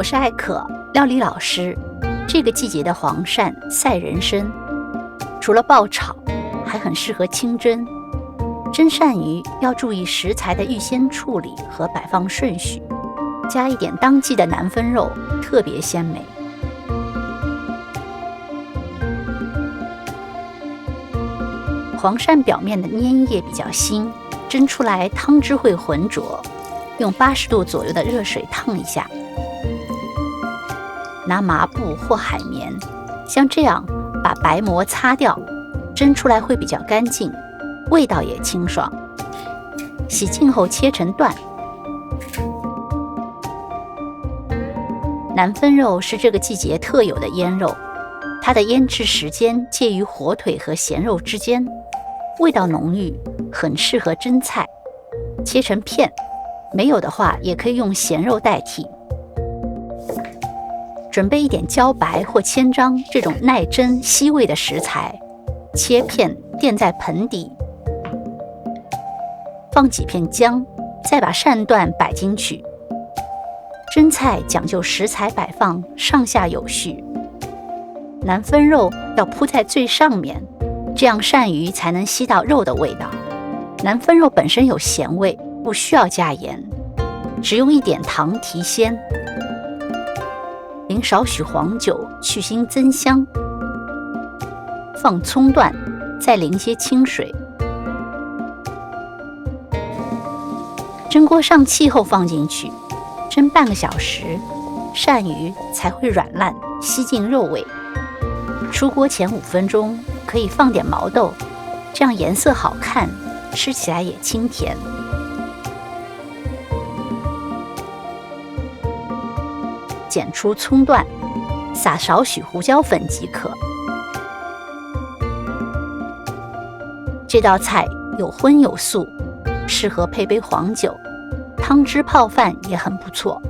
我是艾可，料理老师。这个季节的黄鳝赛人参，除了爆炒，还很适合清蒸。蒸鳝鱼要注意食材的预先处理和摆放顺序，加一点当季的南分肉，特别鲜美。黄鳝表面的粘液比较腥，蒸出来汤汁会浑浊，用80度左右的热水烫一下，拿麻布或海绵，像这样把白膜擦掉，蒸出来会比较干净，味道也清爽。洗净后切成段。南分肉是这个季节特有的腌肉，它的腌制时间介于火腿和咸肉之间，味道浓郁，很适合蒸菜。切成片，没有的话也可以用咸肉代替。准备一点茭白或千张这种耐蒸吸味的食材，切片垫在盆底，放几片姜，再把鳝段摆进去。蒸菜讲究食材摆放上下有序，南分肉要铺在最上面，这样鳝鱼才能吸到肉的味道。南分肉本身有咸味，不需要加盐，只用一点糖提鲜，淋少许黄酒去腥增香，放葱段，再淋些清水。蒸锅上气后放进去，蒸半个小时，鳝鱼才会软烂，吸进肉味。出锅前5分钟可以放点毛豆，这样颜色好看，吃起来也清甜。剪出葱段，撒少许胡椒粉即可。这道菜有荤有素，适合配杯黄酒，汤汁泡饭也很不错。